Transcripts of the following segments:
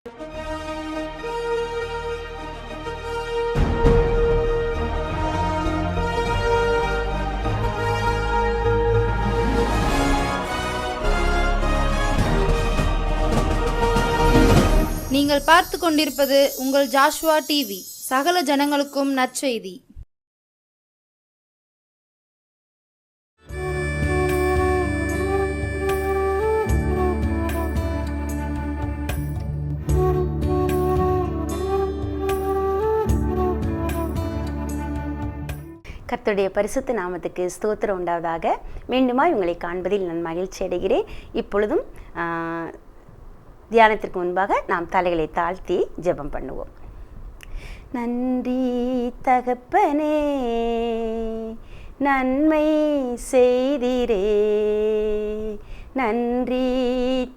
நீங்கள் பார்த்து கொண்டிருப்பது உங்கள் ஜாஷ்வா டிவி. சகல ஜனங்களுக்கும் நற்செய்தி. கர்த்தருடைய பரிசுத்த நாமத்துக்கு ஸ்தோத்திரம் உண்டாவதாக. மீண்டுமாய் உங்களை காண்பதில் நான் மகிழ்ச்சி அடைகிறேன். இப்பொழுதும் தியானத்திற்கு முன்பாக நாம் தலைகளை தாழ்த்தி ஜெபம் பண்ணுவோம். நன்றி தகப்பனே, நன்மை செய்திரே. நன்றி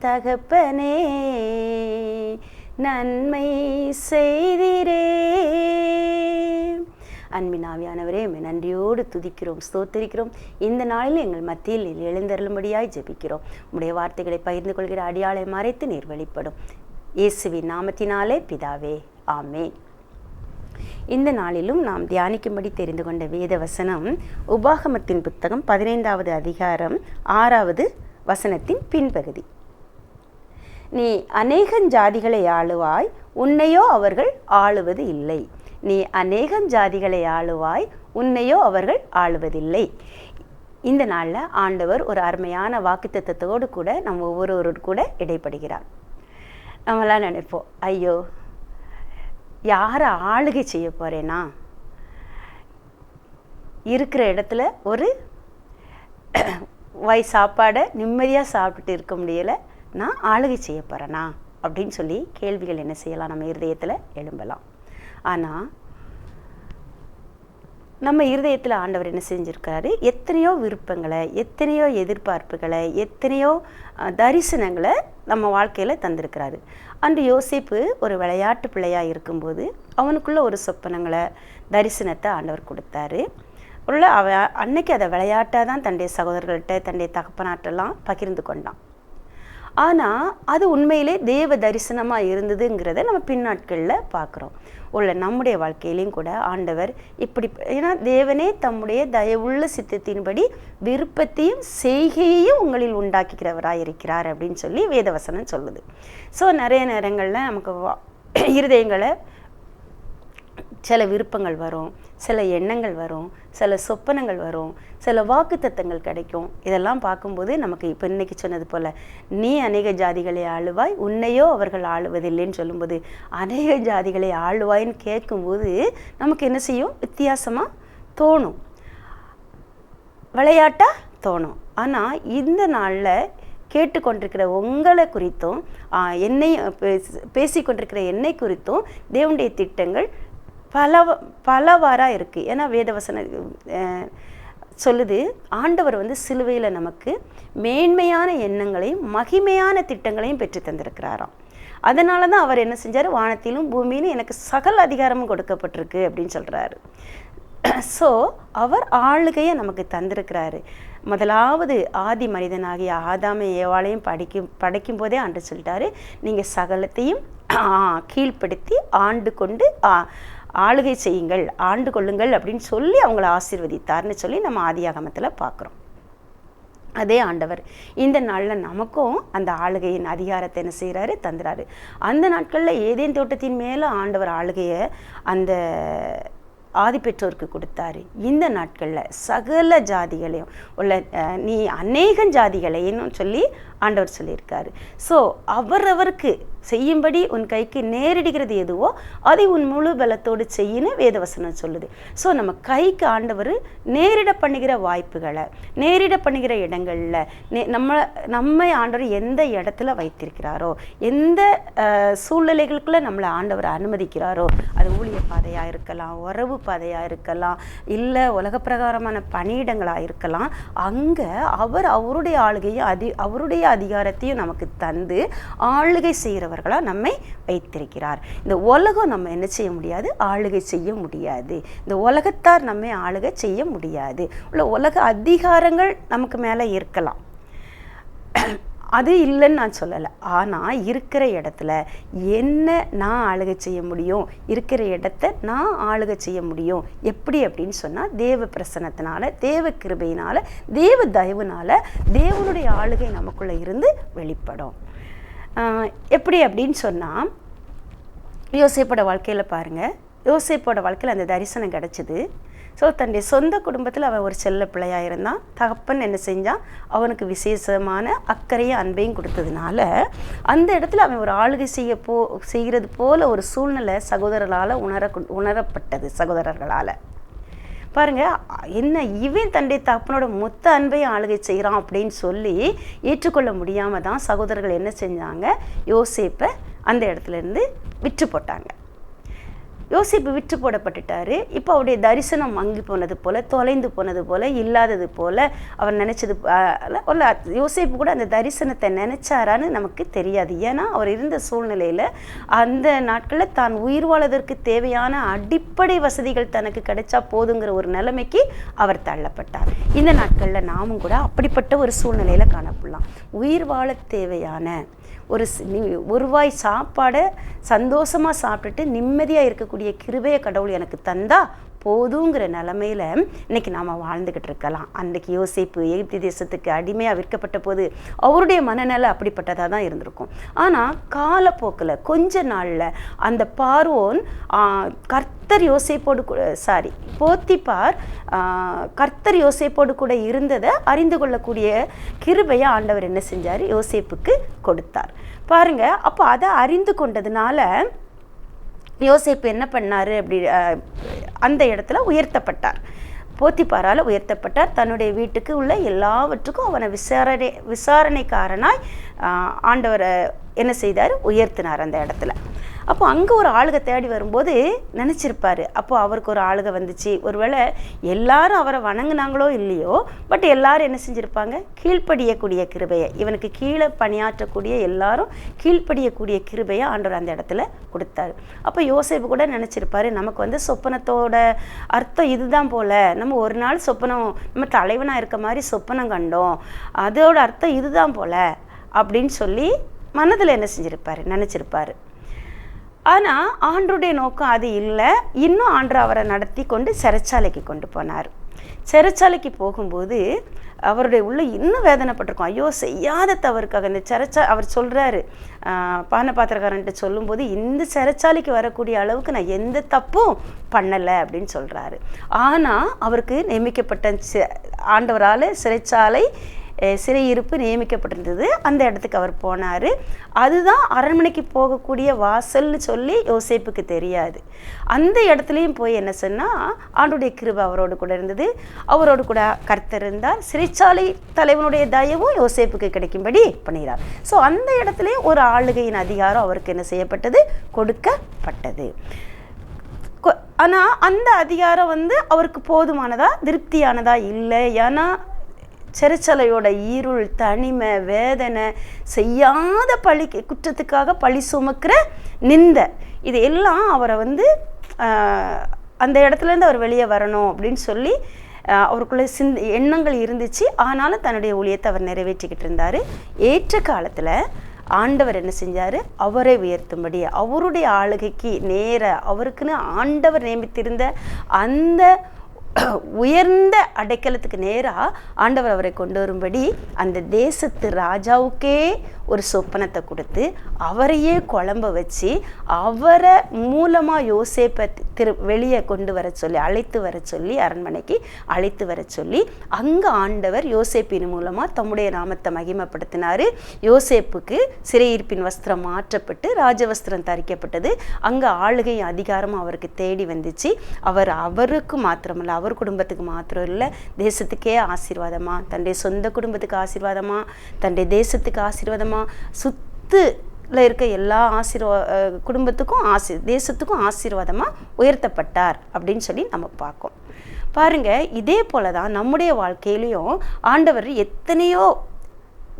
தகப்பனே, நன்மை செய்திரே. அன்பின் ஆவியானவரே, நன்றியோடு துதிக்கிறோம், ஸ்தோத்திரிக்கிறோம். இந்த நாளில் எங்கள் மத்தியில் எழுந்தருளும்படியாய் ஜெபிக்கிறோம். உம்முடைய வார்த்தைகளை பகிர்ந்து கொள்கிற அடியாளை மறைத்து நீர் வெளிப்படும். இயேசுவின் நாமத்தினாலே பிதாவே, ஆமேன். இந்த நாளிலும் நாம் தியானிக்கும்படி தெரிந்து கொண்ட வேத வசனம் உபாகமத்தின் புத்தகம் 15வது அதிகாரம் 6வது வசனத்தின் பின்பகுதி. நீ அநேக ஜாதிகளை ஆளுவாய், உன்னையோ அவர்கள் ஆளுவது இல்லை. நீ அநேகம் ஜாதிகளை ஆளுவாய், உன்னையோ அவர்கள் ஆளுவதில்லை. இந்த நாளில் ஆண்டவர் ஒரு அருமையான வாக்குத்தத்தத்தோடு கூட நம்ம ஒவ்வொருவரோடு கூட இடைப்படுகிறார். நம்மளாம் நினைப்போம், ஐயோ யாரை ஆளுகை செய்ய போகிறேன்னா, இருக்கிற இடத்துல ஒரு சாப்பாடை நிம்மதியாக சாப்பிட்டுட்டு இருக்க முடியலை, நான் ஆளுகை செய்ய போகிறேனா அப்படின்னு சொல்லி கேள்விகள் என்ன செய்யலாம், நம்ம இருதயத்தில் எழும்பலாம். ஆனால் நம்ம இருதயத்தில் ஆண்டவர் என்ன செஞ்சுருக்காரு, எத்தனையோ விருப்பங்களை, எத்தனையோ எதிர்பார்ப்புகளை, எத்தனையோ தரிசனங்களை நம்ம வாழ்க்கையில் தந்திருக்கிறாரு. அன்று யோசேப்பு ஒரு விளையாட்டு பிள்ளையாக இருக்கும்போது அவனுக்குள்ள ஒரு சொப்பனங்களை, தரிசனத்தை ஆண்டவர் கொடுத்தாரு. அவன் அன்னைக்கு அதை விளையாட்டாக தான் தன்னுடைய சகோதரர்கள்ட்ட, தன்னுடைய தகப்பனாட்டெல்லாம் பகிர்ந்து கொண்டான். ஆனால் அது உண்மையிலே தேவ தரிசனமாக இருந்ததுங்கிறத நம்ம பின்னாட்களில் பார்க்குறோம். நம்முடைய வாழ்க்கையிலையும் கூட ஆண்டவர் இப்படி, ஏன்னா தேவனே தம்முடைய தயவுள்ள சித்தத்தின்படி விருப்பத்தையும் செய்கையையும் உங்களில் உண்டாக்கிக்கிறவராக இருக்கிறார் அப்படின்னு சொல்லி வேதவசனம் சொல்லுது. ஸோ நிறைய நேரங்களில் நமக்கு இருதயங்களை சில விருப்பங்கள் வரும், சில எண்ணங்கள் வரும், சில சொப்பனங்கள் வரும், சில வாக்குத்தத்தங்கள் கிடைக்கும். இதெல்லாம் பார்க்கும்போது நமக்கு இப்போ இன்னைக்கு சொன்னது போல், நீ அநேக ஜாதிகளை ஆளுவாய், உன்னையோ அவர்கள் ஆளுவதில்லைன்னு சொல்லும்போது, அநேக ஜாதிகளை ஆளுவாயின்னு கேட்கும்போது நமக்கு என்ன செய்யும், வித்தியாசமாக தோணும், விளையாட்டாக தோணும். ஆனால் இந்த நாளில் கேட்டுக்கொண்டிருக்கிற உங்களை குறித்தும், என்னை பேசிக்கொண்டிருக்கிற என்னை குறித்தும் தேவனுடைய திட்டங்கள் பலவாறாக இருக்குது. ஏன்னா வேதவசன சொல்லுது, ஆண்டவர் சிலுவையில் நமக்கு மேன்மையான எண்ணங்களையும் மகிமையான திட்டங்களையும் பெற்று தந்திருக்கிறாராம். அதனால தான் அவர் என்ன செஞ்சார், வானத்திலும் பூமியிலும் எனக்கு சகல அதிகாரமும் கொடுக்கப்பட்டிருக்கு அப்படின்னு சொல்கிறாரு. ஸோ அவர் ஆளுகையை நமக்கு தந்திருக்கிறாரு. முதலாவது ஆதி மனிதனாகிய ஆதாமை ஏவாளையும் படைக்கும் போதே ஆண்டு சொல்லிட்டாரு, நீங்கள் சகலத்தையும் கீழ்ப்படுத்தி ஆண்டு கொண்டு ஆளுகை செய்யுங்கள், ஆண்டு கொள்ளுங்கள் அப்படின்னு சொல்லி அவங்கள ஆசீர்வதித்தார்னு சொல்லி நம்ம ஆதியாகமத்தில் பார்க்குறோம். அதே ஆண்டவர் இந்த நாளில் நமக்கும் அந்த ஆளுகையின் அதிகாரத்தை என்ன செய்கிறாரு, தந்துறாரு. அந்த நாட்களில் ஏதேன் தோட்டத்தின் மேலே ஆண்டவர் ஆளுகையை அந்த ஆதி பெற்றோருக்கு கொடுத்தாரு. இந்த நாட்களில் சகல ஜாதிகளையும் நீ அநேக ஜாதிகளையும் சொல்லி ஆண்டவர் சொல்லியிருக்காரு. ஸோ அவரவருக்கு செய்யும்படி உன் கைக்கு நேரிடுகிறது எதுவோ அதை உன் முழு பலத்தோடு செய்யின்னு வேதவசனம் சொல்லுது. ஸோ நம்ம கைக்கு ஆண்டவர் நேரிட பண்ணுகிற வாய்ப்புகளை, நேரிட பண்ணுகிற இடங்களில் நம்மை ஆண்டவர் எந்த இடத்துல வைத்திருக்கிறாரோ, எந்த சூழ்நிலைகளுக்குள்ளே நம்மளை ஆண்டவர் அனுமதிக்கிறாரோ, அது ஊழிய பாதையாக இருக்கலாம், உறவு பாதையாக இருக்கலாம், இல்லை உலக பிரகாரமான பணியிடங்களாக இருக்கலாம். அங்கே அவர் அவருடைய ஆளுகையும் அவருடைய அதிகாரத்தையும் நமக்கு தந்து ஆளுகை செய்கிறவர்களாக நம்மை வைத்திருக்கிறார். இந்த உலகம் நம்ம என்ன செய்ய முடியாது, ஆளுகை செய்ய முடியாது. இந்த உலகத்தார் நம்மை ஆளுகை செய்ய முடியாது. உலக அதிகாரங்கள் நமக்கு மேலே இருக்கலாம். அது இல்லைன்னு நான் சொல்லலை. ஆனால் இருக்கிற இடத்துல என்ன நான் ஆளுகை செய்ய முடியும், இருக்கிற இடத்த நான் ஆளுகை செய்ய முடியும். எப்படி அப்படின்னு சொன்னால் தேவ பிரசன்னத்தினால, தேவ கிருபையினால், தேவ தயவுனால் தேவனுடைய ஆளுகை நமக்குள்ளே இருந்து வெளிப்படும். எப்படி அப்படின்னு சொன்னால், யோசேப்போட வாழ்க்கையில் பாருங்கள், யோசேப்போட வாழ்க்கையில் அந்த தரிசனம் கிடச்சிது. ஸோ தன்னுடைய சொந்த குடும்பத்தில் அவன் ஒரு செல்ல பிள்ளையாக இருந்தான். தகப்பன் என்ன செஞ்சான், அவனுக்கு விசேஷமான அக்கறையும் அன்பையும் கொடுத்ததுனால அந்த இடத்துல அவன் ஒரு ஆளுகை செய்கிறது போல ஒரு சூழ்நிலை சகோதரர்களால் உணரப்பட்டது. சகோதரர்களால் பாருங்கள், என்ன இவன் தன்னுடைய தகப்பனோட மொத்த அன்பையும் ஆளுகை செய்கிறான் அப்படின்னு சொல்லி ஏற்றுக்கொள்ள முடியாமல் தான் சகோதரர்கள் என்ன செஞ்சாங்க, யோசேப்பை அந்த இடத்துலேருந்து விற்று போட்டாங்க. யோசேப்பு விற்று போடப்பட்டுட்டார். இப்போ அவருடைய தரிசனம் மங்கி போனது போல், தொலைந்து போனது போல், இல்லாதது போல் அவர் நினச்சது. யோசேப்பு கூட அந்த தரிசனத்தை நினச்சாரான்னு நமக்கு தெரியாது. ஏன்னா அவர் இருந்த சூழ்நிலையில் அந்த நாட்களில் தான் உயிர் வாழதற்கு தேவையான அடிப்படை வசதிகள் தனக்கு கிடைச்சா போதுங்கிற ஒரு நிலைமைக்கு அவர் தள்ளப்பட்டார். இந்த நாட்களில் நாமும் கூட அப்படிப்பட்ட ஒரு சூழ்நிலையில் காணப்படலாம். உயிர் வாழ தேவையான ஒரு வாய் சாப்பாடை சந்தோஷமாக சாப்பிட்டுட்டு நிம்மதியாக இருக்கக்கூடிய கிருபையை கடவுள் எனக்கு தந்தா போதுங்கிற நிலமையில் இன்றைக்கி நாம் வாழ்ந்துக்கிட்டு இருக்கலாம். அன்றைக்கி யோசேப்பு எகிப்து தேசத்துக்கு அடிமையாக விற்கப்பட்ட போது அவருடைய மனநிலை அப்படிப்பட்டதாக தான் இருந்திருக்கும். ஆனால் காலப்போக்கில் கொஞ்ச நாளில் அந்த பார்வோன் கர்த்தர் யோசேப்போடு போத்திபார் கர்த்தர் யோசேப்போடு கூட இருந்ததை அறிந்து கொள்ளக்கூடிய கிருபையை ஆண்டவர் என்ன செஞ்சார், யோசேப்புக்கு கொடுத்தார். பாருங்க, அப்போ அதை அறிந்து கொண்டதுனால யோசேப்பு என்ன பண்ணார், அப்படி அந்த இடத்துல உயர்த்தப்பட்டார். போத்திபாரால் உயர்த்தப்பட்டார். தன்னுடைய வீட்டுக்கு உள்ள எல்லாவற்றுக்கும் அவனை விசாரணைக்காரனாய் ஆண்டவரை என்ன செய்தார், உயர்த்தினார் அந்த இடத்துல. அப்போ அங்கே ஒரு ஆளுகை தேடி வரும்போது நினச்சிருப்பார், அப்போ அவருக்கு ஒரு ஆளுகை வந்துச்சு. ஒருவேளை எல்லாரும் அவரை வணங்குனாங்களோ இல்லையோ, பட் எல்லாரும் என்ன செஞ்சுருப்பாங்க, கீழ்ப்படியக்கூடிய கிருபையை, இவனுக்கு கீழே பணியாற்றக்கூடிய எல்லாரும் கீழ்ப்படியக்கூடிய கிருபையை ஆண்டவர் அந்த இடத்துல கொடுத்தாரு. அப்போ யோசேப்பு கூட நினச்சிருப்பாரு, நமக்கு சொப்பனத்தோட அர்த்தம் இதுதான் போல், நம்ம ஒரு நாள் சொப்பனம், நம்ம தலைவனாக இருக்க மாதிரி சொப்பனம் கண்டோம், அதோட அர்த்தம் இதுதான் போல் அப்படின்னு சொல்லி மனதில் என்ன செஞ்சுருப்பார், நினச்சிருப்பார். ஆனால் ஆண்டருடைய நோக்கம் அது இல்லை. இன்னும் ஆண்டு அவரை நடத்தி கொண்டு சிறைச்சாலைக்கு கொண்டு போனார். சிறைச்சாலைக்கு போகும்போது அவருடைய உள்ள இன்னும் வேதனைப்பட்டிருக்கும். ஐயோ, செய்யாத தவறுக்காக இந்த அவர் சொல்கிறாரு, பானபாத்திரக்காரன்ட்டு சொல்லும்போது, இந்த சிறைச்சாலைக்கு வரக்கூடிய அளவுக்கு நான் எந்த தப்பும் பண்ணலை அப்படின்னு சொல்கிறாரு. ஆனால் அவருக்கு நியமிக்கப்பட்ட ஆண்டவரால் சிறையிருப்பு நியமிக்கப்பட்டிருந்தது. அந்த இடத்துக்கு அவர் போனார். அதுதான் அரண்மனைக்கு போகக்கூடிய வாசல்னு சொல்லி யோசேப்புக்கு தெரியாது. அந்த இடத்துலையும் போய் என்ன சொன்னால், ஆண்டுடைய கிருபை அவரோடு கூட இருந்தது, அவரோடு கூட கர்த்தர் இருந்தார். சிறைச்சாலை தலைவனுடைய தயவும் யோசேப்புக்கு கிடைக்கும்படி பண்ணினார். ஸோ அந்த இடத்துலையும் ஒரு ஆளுகையின் அதிகாரம் அவருக்கு என்ன செய்யப்பட்டது, கொடுக்கப்பட்டது. ஆனால் அந்த அதிகாரம் அவருக்கு போதுமானதா, திருப்தியானதா இல்லை. ஏன்னா சிறைச்சாலையோட இருள், தனிமை, வேதனை, செய்யாத குற்றத்துக்காக பழி சுமக்கிற நிந்தை, இது எல்லாம் அவரை அந்த இடத்துலேருந்து அவர் வெளியே வரணும் அப்படின்னு சொல்லி அவருக்குள்ள எண்ணங்கள் இருந்துச்சு. ஆனாலும் தன்னுடைய ஊழியத்தை அவர் நிறைவேற்றிக்கிட்டு இருந்தார். ஏற்ற காலத்தில் ஆண்டவர் என்ன செஞ்சார், அவரை உயர்த்தும்படி, அவருடைய ஆளுகைக்கு நேர அவருக்குன்னு ஆண்டவர் நியமித்திருந்த அந்த உயர்ந்த அடைக்கலத்துக்கு நேராக ஆண்டவர் அவரை கொண்டு வரும்படி அந்த தேசத்து ராஜாவுக்கே ஒரு சொப்பனத்தை கொடுத்து அவரையே குழம்ப வச்சு அவரை மூலமாக யோசேப்பை வெளியே கொண்டு வர சொல்லி, அழைத்து வர சொல்லி, அரண்மனைக்கு அழைத்து வர சொல்லி, அங்கே ஆண்டவர் யோசேப்பின் மூலமாக தம்முடைய நாமத்தை மகிமைப்படுத்தினார். யோசேப்புக்கு சிறையிருப்பின் வஸ்திரம் மாற்றப்பட்டு ராஜவஸ்திரம் தரிக்கப்பட்டது. அங்கே ஆளுகை அதிகாரமும் அவருக்கு தேடி வந்துச்சு. அவருக்கு மாத்திரமல்ல, அவர் குடும்பத்துக்கு மாத்திரம் இல்லை, தேசத்துக்கே ஆசீர்வாதமா, தன்னுடைய சொந்த குடும்பத்துக்கு ஆசீர்வாதமா, தன்னுடைய தேசத்துக்கு ஆசீர்வாதமா, சுத்துல இருக்க எல்லா குடும்பத்துக்கும் தேசத்துக்கும் ஆசீர்வாதமா உயர்த்தப்பட்டார் அப்படின்னு சொல்லி நம்ம பார்க்கோம். பாருங்க, இதே போல தான் நம்முடைய வாழ்க்கையிலையும் ஆண்டவர் எத்தனையோ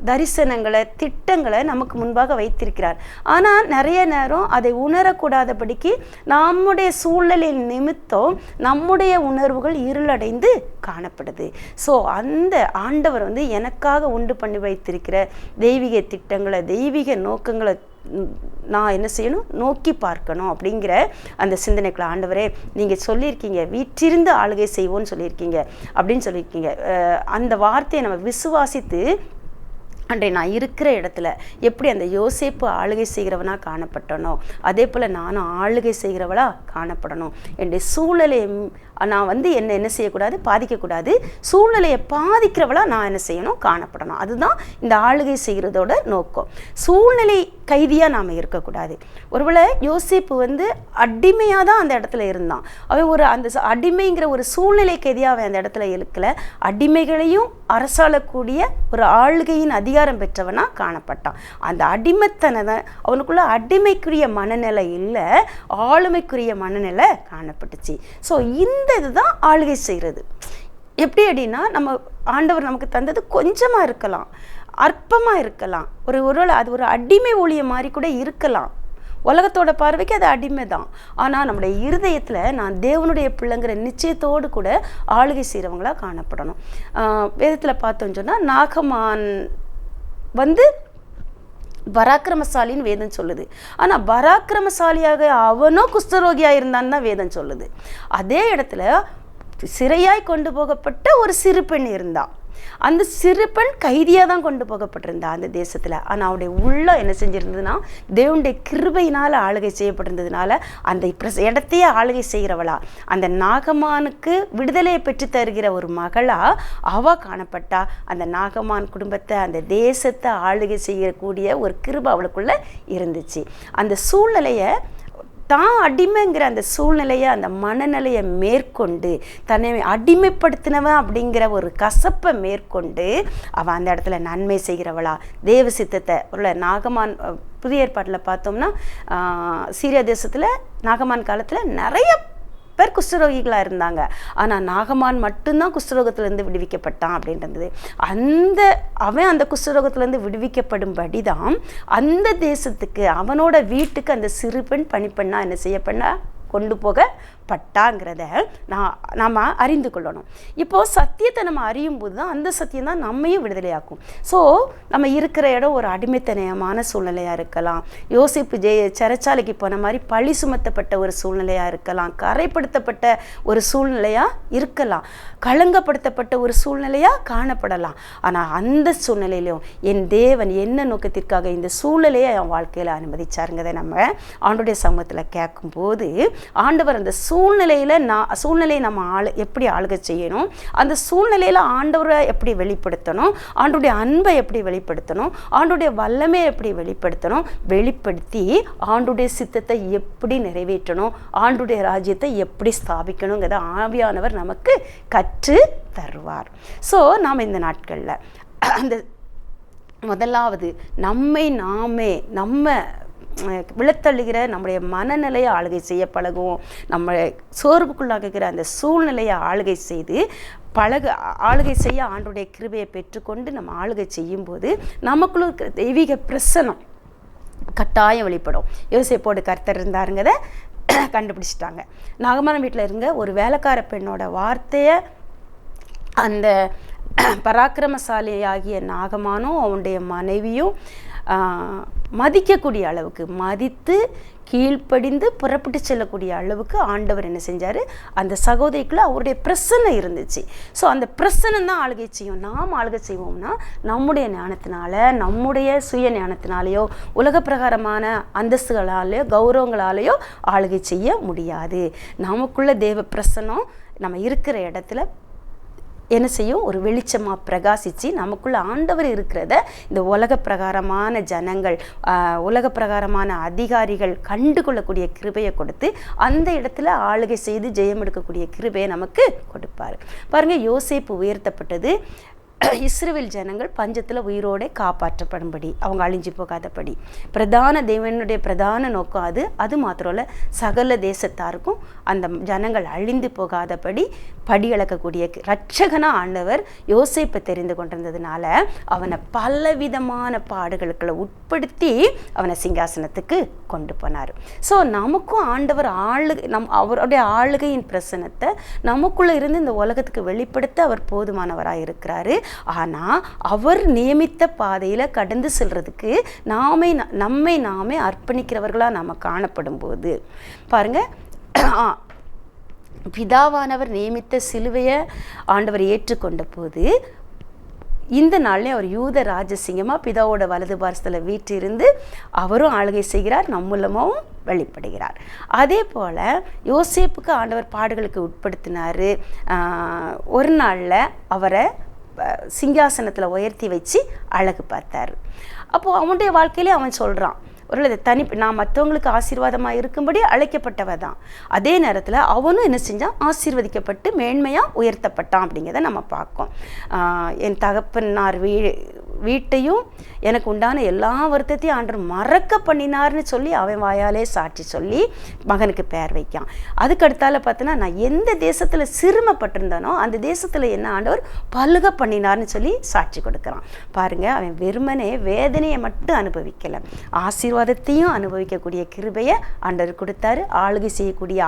தரிசனங்களை, திட்டங்களை நமக்கு முன்பாக வைத்திருக்கிறார். ஆனால் நிறைய நேரம் அதை உணரக்கூடாதபடிக்கு நம்முடைய சூழ்நிலை நிமித்தம் நம்முடைய உணர்வுகள் இருளடைந்து காணப்படுது. ஸோ அந்த ஆண்டவர் எனக்காக உண்டு பண்ணி வைத்திருக்கிற தெய்வீக திட்டங்களை, தெய்வீக நோக்கங்களை நான் என்ன செய்யணும், நோக்கி பார்க்கணும் அப்படிங்கிற அந்த சிந்தனைக்குள்ள ஆண்டவரே நீங்கள் சொல்லியிருக்கீங்க, வீற்றிருந்து ஆளுகை செய்வோன்னு சொல்லியிருக்கீங்க அப்படின்னு சொல்லியிருக்கீங்க. அந்த வார்த்தையை நம்ம விசுவாசித்து அன்றை நான் இருக்கிற இடத்துல எப்படி அந்த யோசேப்பு ஆளுகை செய்கிறவனா காணப்பட்டனோ அதே போல் நானும் ஆளுகை செய்கிறவளா காணப்படணும். என்னுடைய சூழ்நிலையை நான் என்ன செய்யக்கூடாது, பாதிக்கக்கூடாது. சூழ்நிலையை பாதிக்கிறவளா நான் என்ன செய்யணும், காணப்படணும். அதுதான் இந்த ஆளுகை செய்கிறதோட நோக்கம். சூழ்நிலை கைதியாக நாம் இருக்கக்கூடாது. ஒருவேளை யோசேப்பு அடிமையாக தான் அந்த இடத்துல இருந்தான். அவன் அந்த அடிமைங்கிற ஒரு சூழ்நிலை கைதியாக அவன் அந்த இடத்துல இருக்கல, அடிமைகளையும் அரசாளக்கூடிய ஒரு ஆளுகையின் அதிகாரம் பெற்றவனா காணப்பட்டான். அந்த அடிமைத்தனை அவனுக்குள்ள அடிமைக்குரிய மனநிலை இல்லை, ஆளுமைக்குரிய மனநிலை காணப்பட்டுச்சு. ஸோ இந்த இதுதான் ஆளுகை செய்கிறது. எப்படி அப்படின்னா, நம்ம ஆண்டவர் நமக்கு தந்தது கொஞ்சமாக இருக்கலாம், அற்பமாக இருக்கலாம், ஒருவேளை அது ஒரு அடிமை ஊழியம் மாதிரி கூட இருக்கலாம். உலகத்தோட பார்வைக்கு அது அடிமை தான். ஆனால் நம்முடைய இருதயத்தில் நான் தேவனுடைய பிள்ளைங்கிற நிச்சயத்தோடு கூட ஆளுகை செய்கிறவங்களாக காணப்படணும். வேதத்தில் பார்த்தோன்னு சொன்னால் நாகமான் பராக்கிரமசாலின்னு வேதம் சொல்லுது. ஆனால் பராக்கிரமசாலியாக அவனோ குஷ்டரோகியாக இருந்தான்னு தான் வேதம் சொல்லுது. அதே இடத்துல சிறையாய் கொண்டு போகப்பட்ட ஒரு சிறு பெண் இருந்தான். அந்த சிறு பெண் கைதியாக தான் கொண்டு போகப்பட்டிருந்தா அந்த தேசத்தில். ஆனால் அவருடைய உள்ளம் என்ன செஞ்சிருந்ததுன்னா, தேவனுடைய கிருபையினால் ஆளுகை செய்யப்பட்டிருந்ததுனால அந்த இடத்தையே ஆளுகை செய்கிறவளா, அந்த நாகமானுக்கு விடுதலையை பெற்று தருகிற ஒரு மகளா அவ காணப்பட்டா. அந்த நாகமான் குடும்பத்தை, அந்த தேசத்தை ஆளுகை செய்யக்கூடிய ஒரு கிருபை அவளுக்குள்ள இருந்துச்சு. அந்த சூழ்நிலையை தான் அடிமைங்கிற அந்த சூழ்நிலையை, அந்த மனநிலையை மேற்கொண்டு தன்னை அடிமைப்படுத்தினவன் அப்படிங்கிற ஒரு கசப்பை மேற்கொண்டு அவன் அந்த இடத்துல நன்மை செய்கிறவளா, தேவ சித்தத்தை ஒரு நாகமான் புதிய ஏற்பாட்டில் பார்த்தோம்னா சீரியா தேசத்தில் நாகமான் காலத்தில் நிறைய பேர் குஷ்டரோகிகளாக இருந்தாங்க. ஆனால் நாகமான் மட்டும்தான் குஷ்டரோகத்திலேருந்து விடுவிக்கப்பட்டான் அப்படின்றது. அவன் அந்த குஷ்டரோகத்திலேருந்து விடுவிக்கப்படும்படி தான் அந்த தேசத்துக்கு, அவனோட வீட்டுக்கு அந்த சிறு பெண் பணிப்பெண்ணா என்ன செய்யப்பண்ணா கொண்டு போகப்பட்டாங்கிறத நாம் அறிந்து கொள்ளணும். இப்போது சத்தியத்தை நம்ம அறியும் போது தான் அந்த சத்தியம் தான் நம்மையும் விடுதலையாக்கும். ஸோ நம்ம இருக்கிற இடம் ஒரு அடிமைத்தனமான சூழ்நிலையாக இருக்கலாம், யோசிப்பு சிறைச்சாலைக்கு போன மாதிரி பழி சுமத்தப்பட்ட ஒரு சூழ்நிலையாக இருக்கலாம், கரைப்படுத்தப்பட்ட ஒரு சூழ்நிலையாக இருக்கலாம், களங்கப்படுத்தப்பட்ட ஒரு சூழ்நிலையாக காணப்படலாம். ஆனால் அந்த சூழ்நிலையிலும் என் தேவன் என்ன நோக்கத்திற்காக இந்த சூழ்நிலையை என் வாழ்க்கையில் அனுமதிச்சாருங்கிறத நம்ம ஆண்டவருடைய சமூகத்தில் கேட்கும்போது, ஆண்டவர் அந்த சூழ்நிலையை நம்ம எப்படி ஆளுகை செய்யணும், அந்த சூழ்நிலையில் ஆண்டவரை எப்படி வெளிப்படுத்தணும், ஆண்டவருடைய அன்பை எப்படி வெளிப்படுத்தணும், ஆண்டவருடைய வல்லமையை எப்படி வெளிப்படுத்தணும், வெளிப்படுத்தி ஆண்டவருடைய சித்தத்தை எப்படி நிறைவேற்றணும், ஆண்டவருடைய ராஜ்யத்தை எப்படி ஸ்தாபிக்கணுங்கிறத ஆவியானவர் நமக்கு கற்று தருவார். ஸோ நாம் இந்த நாட்களில் அந்த முதலாவது நம்ம விழத்தள்ளுகிற நம்முடைய மனநிலையை ஆளுகை செய்ய பழகுவோம். நம்ம சோர்வுக்குள்ளாக்குகிற அந்த சூழ்நிலையை ஆளுகை செய்து ஆளுகை செய்ய ஆண்டவருடைய கிருபையை பெற்றுக்கொண்டு நம்ம ஆளுகை செய்யும்போது நமக்குள்ள இருக்கிற தெய்வீக பிரசனம் கட்டாயம் வெளிப்படும். யோசேப்போடு கர்த்தர் இருந்தாருங்கிறத கண்டுபிடிச்சிட்டாங்க. நாகமான் வீட்டில் இருங்க ஒரு வேலைக்கார பெண்ணோட வார்த்தையை அந்த பராக்கிரமசாலியாகிய நாகமானும் அவனுடைய மனைவியும் மதிக்கக்கூடிய அளவுக்கு, மதித்து கீழ்ப்படிந்து புறப்பட்டு செல்லக்கூடிய அளவுக்கு ஆண்டவர் என்ன செஞ்சார், அந்த சகோதரிக்குள்ள அவருடைய பிரசன்னம் இருந்துச்சு. ஸோ அந்த பிரசன்னம் தான் ஆளுகை செய்யும். நாம் ஆளுகை செய்வோம்னா நம்முடைய ஞானத்தினால, நம்முடைய சுய ஞானத்தினாலேயோ, உலக பிரகாரமான அந்தஸ்துகளாலேயோ, கௌரவங்களாலேயோ ஆளுகை செய்ய முடியாது. நமக்குள்ள தேவ பிரசன்னம் நம்ம இருக்கிற இடத்துல என்ன செய்யும், ஒரு வெளிச்சமாக பிரகாசித்து நமக்குள்ள ஆண்டவர் இருக்கிறத இந்த உலக பிரகாரமான ஜனங்கள், உலக பிரகாரமான அதிகாரிகள் கண்டுகொள்ளக்கூடிய கிருபையை கொடுத்து அந்த இடத்துல ஆளுகை செய்து ஜெயம் எடுக்கக்கூடிய கிருபையை நமக்கு கொடுப்பார். பாருங்கள், யோசேப்பு உயர்த்தப்பட்டது இஸ்ரவேல் ஜனங்கள் பஞ்சத்தில் உயிரோடு காப்பாற்றப்படும்படி, அவங்க அழிஞ்சு போகாதபடி பிரதான தேவனுடைய பிரதான நோக்கம் அது மாத்திரம் இல்லை, சகல தேசத்தாருக்கும் அந்த ஜனங்கள் அழிந்து போகாதபடி படியளக்கக்கூடிய இரட்சகனா ஆண்டவர் யோசேப்பை தெரிந்து கொண்டிருந்ததுனால அவனை பலவிதமான பாடுகளுக்குள்ள உட்படுத்தி அவனை சிங்காசனத்துக்கு கொண்டு போனார். ஸோ நமக்கும் ஆண்டவர் அவருடைய ஆளுகையின் பிரசனத்தை நமக்குள்ளே இருந்து இந்த உலகத்துக்கு வெளிப்படுத்த அவர் போதுமானவராக இருக்கிறாரு. ஆனால் அவர் நியமித்த பாதையில் கடந்து செல்றதுக்கு நம்மை நாமே அர்ப்பணிக்கிறவர்களாக நாம் காணப்படும் போது பாருங்கள், பிதாவானவர் நியமித்த சிலுவையை ஆண்டவர் ஏற்றுக்கொண்ட போது இந்த நாள்லேயே அவர் யூத ராஜசிங்கமாக பிதாவோட வலது பார்சத்தில் வீற்றிருந்து அவரும் ஆளுகை செய்கிறார், நம்மூலமாகவும் வெளிப்படுகிறார். அதே போல் யோசேப்புக்கு ஆண்டவர் பாடுகளுக்கு உட்படுத்தினார். ஒரு நாளில் அவரை சிங்காசனத்தில் உயர்த்தி வச்சு அழகு பார்த்தார். அப்போது அவனுடைய வாழ்க்கையிலே அவன் சொல்கிறான், ஒரு நான் மற்றவங்களுக்கு ஆசீர்வாதமாக இருக்கும்படி அழைக்கப்பட்டவ தான். அதே நேரத்தில் அவனும் என்ன செஞ்சான், ஆசீர்வதிக்கப்பட்டு மேன்மையாக உயர்த்தப்பட்டான் அப்படிங்கிறத நம்ம பார்க்கோம். என் தகப்பனார் வீட்டையும் எனக்கு உண்டான எல்லா வருத்தத்தையும் ஆண்டவர் மறக்க பண்ணினார்னு சொல்லி அவன் வாயாலே சாட்சி சொல்லி மகனுக்கு பெயர் வைக்கான். அதுக்கடுத்தால பார்த்தோன்னா, நான் எந்த தேசத்தில் சிறுமப்பட்டிருந்தானோ அந்த தேசத்தில் என்ன ஆண்டவர் பல்க பண்ணினார்னு சொல்லி சாட்சி கொடுக்குறான். பாருங்கள், அவன் வெறுமனே வேதனையை மட்டும் அனுபவிக்கலை, ஆசீர்வாதத்தையும் அனுபவிக்கக்கூடிய கிருபையை ஆண்டவர் கொடுத்தாரு. ஆளுகை செய்யக்கூடிய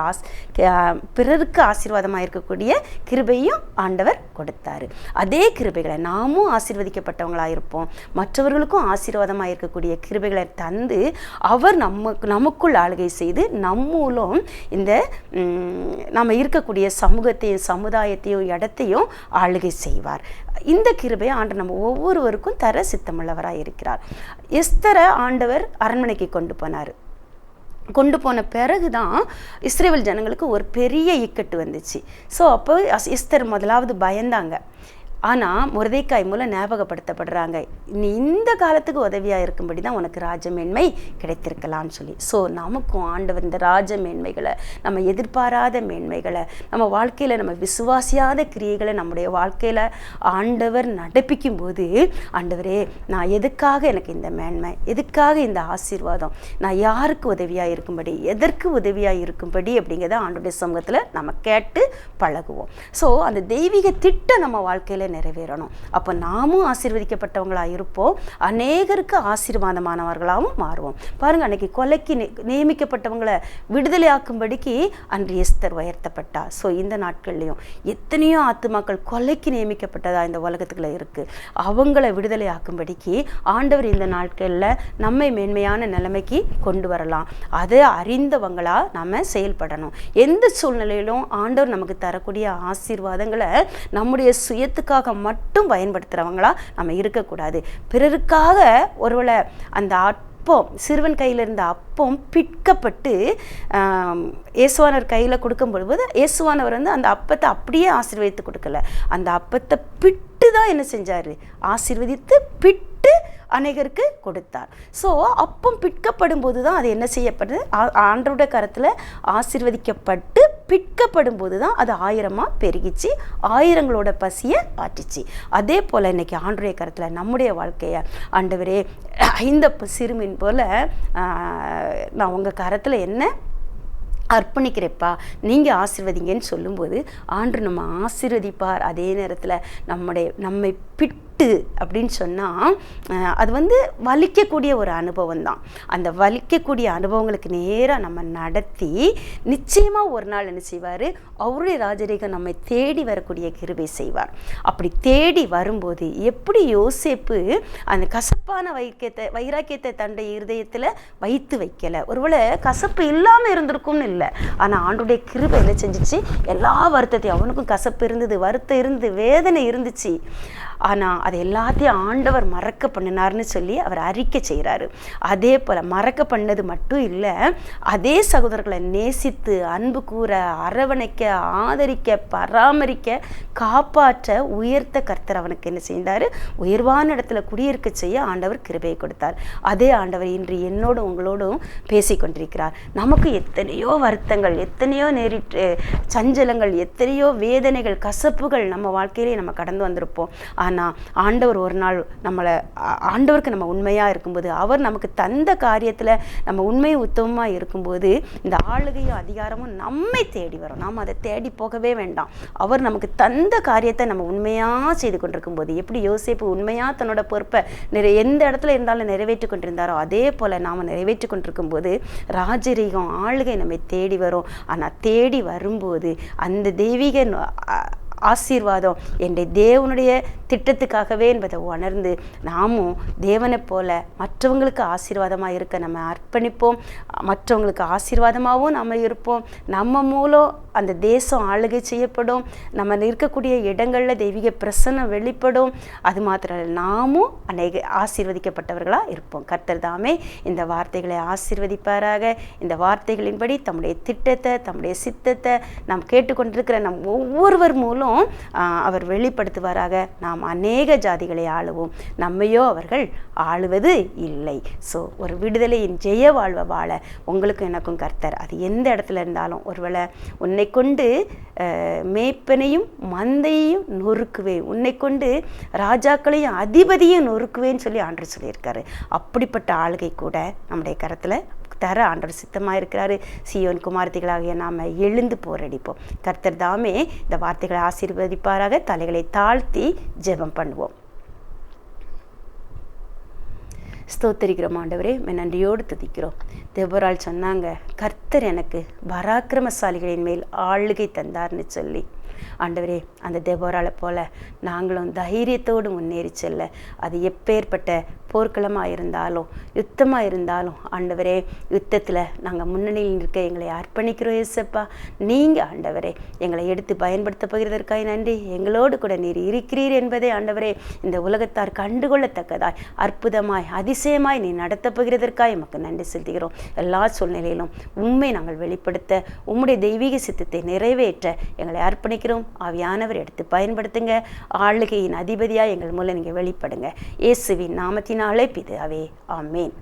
பிறருக்கு ஆசீர்வாதமாக இருக்கக்கூடிய கிருபையும் ஆண்டவர் கொடுத்தாரு. அதே கிருபைகளை நாமும் ஆசீர்வதிக்கப்பட்டவங்களாக இருப்போம், மற்றவர்களுக்கும் ஆசீர்வாதமாக இருக்கக்கூடிய கிருபைகளை தந்து அவர் நமக்குள் ஆளுகை செய்து நம்மூலம் இந்த நம்ம இருக்கக்கூடிய சமூகத்தையும் சமுதாயத்தையும் இடத்தையும் ஆளுகை செய்வார். இந்த கிருபையை ஆண்டவர் நம்ம ஒவ்வொருவருக்கும் தர சித்தமுள்ளவராக இருக்கிறார். எஸ்தரை ஆண்டவர் அரண்மனைக்கு கொண்டு போன பிறகு தான் இஸ்ரவேல் ஜனங்களுக்கு ஒரு பெரிய இக்கட்டு வந்துச்சு. ஸோ அப்போ எஸ்தர் முதலாவது பயந்தாங்க. ஆனால் மொர்தெக்காய் மூலம் ஞாபகப்படுத்தப்படுறாங்க, நீ இந்த காலத்துக்கு உதவியாக இருக்கும்படி தான் உனக்கு ராஜமேன்மை கிடைத்திருக்கலாம்னு சொல்லி. ஸோ நமக்கும் ஆண்டவர் இந்த ராஜமேன்மைகளை, நம்ம எதிர்பாராத மேன்மைகளை, நம்ம வாழ்க்கையில் நம்ம விசுவாசியாத கிரியைகளை நம்முடைய வாழ்க்கையில் ஆண்டவர் நடப்பிக்கும் போது, ஆண்டவரே நான் எதுக்காக எனக்கு இந்த மேன்மை, எதுக்காக இந்த ஆசீர்வாதம், நான் யாருக்கு உதவியாக இருக்கும்படி, எதற்கு உதவியாக இருக்கும்படி அப்படிங்கிறத ஆண்டவருடைய சமூகத்தில் நம்ம கேட்டு பழகுவோம். ஸோ அந்த தெய்வீக திட்டம் நம்ம வாழ்க்கையில் நிறைவேறணும். அப்போ நாமும் ஆசீர்வதிக்கப்பட்டவங்களாக இருப்போம், அநேகருக்கு ஆசீர்வாதமானவர்களாகவும் மாறுவோம். பாருங்க, அன்னைக்கு கொலைக்கு நியமிக்கப்பட்டவங்களை விடுதலை ஆக்கும்படிக்கு அன்று எஸ்தர் உயர்த்தப்பட்டா. ஸோ இந்த நாட்கள்லையும் எத்தனையோ ஆத்துமாக்கள் கொலைக்கு நியமிக்கப்பட்டதா இந்த உலகத்துக்குள்ள இருக்கு. அவங்கள விடுதலை ஆக்கும்படிக்கு ஆண்டவர் இந்த நாட்களில் நம்மை மேன்மையான நிலைமைக்கு கொண்டு வரலாம். அதை அறிந்தவங்களா நம்ம செயல்படணும். எந்த சூழ்நிலையிலும் ஆண்டவர் நமக்கு தரக்கூடிய ஆசீர்வாதங்களை நம்முடைய சுயத்துக்காக மட்டும் பயன்படுத்துகிறவங்களா நம்ம இருக்கக்கூடாது. பிறருக்காக ஒருவேளை அந்த அப்பம், சிறுவன் கையில் இருந்த அப்பம் பிட்கப்பட்டு இயேசுவானவர் கையில் கொடுக்கும் பொழுது இயேசுவானவர் அந்த அப்பத்தை அப்படியே ஆசீர்வதித்து கொடுக்கல, அந்த அப்பத்தை பிட்டு தான் என்ன செஞ்சார், ஆசீர்வதித்து பிட்டு அநேகருக்கு கொடுத்தார். ஸோ அப்பம் பிட்கப்படும் போது தான் அது என்ன செய்யப்படுது, ஆண்டவருடைய கரத்தில் ஆசீர்வதிக்கப்பட்டு பிட்கப்படும் போது தான் அது 1000 பெருகிச்சு, 1000ங்களோட பசியை ஆற்றிச்சு. அதே போல் இன்னைக்கு ஆண்டவருடைய கரத்தில் நம்முடைய வாழ்க்கையை ஆண்டவரே இந்த சிறுமின் போல் நான் உங்கள் கரத்தில் என்ன அர்ப்பணிக்கிறப்பா, நீங்கள் ஆசீர்வதிங்கன்னு சொல்லும்போது ஆண்டு நம்ம ஆசீர்வதிப்பார். அதே நேரத்தில் நம்மை பிட்டு அப்படின்னு சொன்னால் அது வலிக்கக்கூடிய ஒரு அனுபவம் தான். அந்த வலிக்கக்கூடிய அனுபவங்களுக்கு நேராக நம்ம நடத்தி நிச்சயமாக ஒரு நாள் என்ன செய்வார், அவருடைய ராஜரீகம் நம்மை தேடி வரக்கூடிய கிருபை செய்வார். அப்படி தேடி வரும்போது எப்படி யோசேப்பு அந்த கசப்பான வைராக்கியத்தை தன்னுடைய இருதயத்தில் வைத்து வைக்கலை, ஒருவேளை கசப்பு இல்லாமல் இருந்திருக்கும்னு இல்லை, ஆனால் ஆண்டுடைய கிருபை என்ன செஞ்சிச்சு, எல்லா வருத்தத்தையும், அவனுக்கும் கசப்பு இருந்தது, வருத்தம் இருந்தது, வேதனை இருந்துச்சு, ஆனால் அது எல்லாத்தையும் ஆண்டவர் மறக்க பண்ணினார்னு சொல்லி அவர் அறிக்கை செய்கிறாரு. அதே போல் மறக்க பண்ணது மட்டும் இல்லை, அதே சகோதரர்களை நேசித்து அன்பு கூற, அரவணைக்க, ஆதரிக்க, பராமரிக்க, காப்பாற்ற, உயர்த்த கர்த்தர் அவனுக்கு என்ன செய்தார், உயர்வான இடத்துல குடியிருக்க செய்ய ஆண்டவர் கிருபையை கொடுத்தார். அதே ஆண்டவர் இன்று என்னோடும் உங்களோடும் பேசிக்கொண்டிருக்கிறார். நமக்கு எத்தனையோ வருத்தங்கள், எத்தனையோ சஞ்சலங்கள், எத்தனையோ வேதனைகள், கசப்புகள் நம்ம வாழ்க்கையிலே நம்ம கடந்து வந்திருப்போம். ஆனால் ஆண்டவர் ஒரு நாள் ஆண்டவருக்கு நம்ம உண்மையாக இருக்கும்போது, அவர் நமக்கு தந்த காரியத்தில் நம்ம உண்மையும் உத்தமமாக இருக்கும்போது, இந்த ஆளுகையும் அதிகாரமும் நம்மை தேடி வரும். நாம் அதை தேடி போகவே வேண்டாம். அவர் நமக்கு தந்த காரியத்தை நம்ம உண்மையாக செய்து கொண்டிருக்கும் போது, எப்படி யோசேப்பு உண்மையாக தன்னோட பொறுப்பை எந்த இடத்துல இருந்தாலும் நிறைவேற்றி கொண்டிருந்தாரோ, அதே போல் நாம் நிறைவேற்றி கொண்டிருக்கும் போது ராஜரீகம் ஆளுகை நம்மை தேடி வரும். ஆனால் தேடி வரும்போது அந்த தெய்வீக ஆசீர்வாதம் என்னுடைய தேவனுடைய திட்டத்துக்காகவே என்பதை உணர்ந்து நாமும் தேவனை போல மற்றவங்களுக்கு ஆசீர்வாதமாக இருக்க நம்ம அர்ப்பணிப்போம். மற்றவங்களுக்கு ஆசீர்வாதமாகவும் நம்ம இருப்போம். நம்ம மூலம் அந்த தேசம் ஆளுகை செய்யப்படும். நம்ம இருக்கக்கூடிய இடங்களில் தெய்வீக பிரசன்னம் வெளிப்படும். அது மாத்திரம் இல்லை, நாமும் அநேக ஆசீர்வதிக்கப்பட்டவர்களாக இருப்போம். கர்த்தர் தாமே இந்த வார்த்தைகளை ஆசீர்வதிப்பாராக. இந்த வார்த்தைகளின்படி தம்முடைய திட்டத்தை, தம்முடைய சித்தத்தை நாம் கேட்டுக்கொண்டிருக்கிற நம் ஒவ்வொருவர் மூலம் அவர் வெளிப்படுத்துவாராக. நாம் அநேக ஜாதிகளை ஆளுவோம், நம்மையோ அவர்கள் ஆளுவது இல்லை. ஸோ ஒரு விடுதலையின் ஜெய வாழ்வை வாழ உங்களுக்கும் எனக்கும் கர்த்தர், அது எந்த இடத்துல இருந்தாலும், ஒருவேளை உன்னை கொண்டு மேய்ப்பனையும் மந்தையையும் நொறுக்குவேன், உன்னை கொண்டு ராஜாக்களையும் அதிபதியும் நொறுக்குவேன்னு சொல்லி ஆண்டவர் சொல்லியிருக்காரு. அப்படிப்பட்ட ஆளுகை கூட நம்முடைய கரத்தில் தர ஆண்டவர் சித்தமாக இருக்கிறாரு. சீயோன் குமாரத்திகளாகிய நாம் எழுந்து போரடிப்போம். கர்த்தர் தாமே இந்த வார்த்தைகளை ஆசீர்வதிப்பாராக. தலைகளை தாழ்த்தி ஜெபம் பண்ணுவோம். ஸ்தோத்தரிக்கிறோம் ஆண்டவரே, நன்றியோடு துதிக்கிறோம். தெபொராள் சொன்னாங்க, கர்த்தர் எனக்கு பராக்கிரமசாலிகளின் மேல் ஆளுகை தந்தார்னு சொல்லி. ஆண்டவரே, அந்த தெபொராளை போல நாங்களும் தைரியத்தோடு முன்னேறி செல்ல, அது எப்பேற்பட்ட போர்க்களமாக இருந்தாலும் யுத்தமாக இருந்தாலும் ஆண்டவரே, யுத்தத்தில் நாங்கள் முன்னணியில் இருக்க எங்களை அர்ப்பணிக்கிறோம். ஏசப்பா, நீங்கள் ஆண்டவரே எங்களை எடுத்து பயன்படுத்த போகிறதற்காக நன்றி. எங்களோடு கூட நீர் இருக்கிறீர் என்பதை ஆண்டவரே இந்த உலகத்தார் கண்டுகொள்ளத்தக்கதாய் அற்புதமாய் அதிசயமாய் நீ நடத்த போகிறதற்காக எமக்கு நன்றி செலுத்துகிறோம். எல்லா சூழ்நிலையிலும் உண்மை நாங்கள் வெளிப்படுத்த, உம்முடைய தெய்வீக சித்தத்தை நிறைவேற்ற எங்களை அர்ப்பணிக்கிறோம். ஆவியானவர் எடுத்து பயன்படுத்துங்க. ஆளுகையின் அதிபதியாக எங்கள் மூலம் நீங்கள் வெளிப்படுங்க. இயேசுவின் நாமத்தினாலே பிதாவே, ஆமேன்.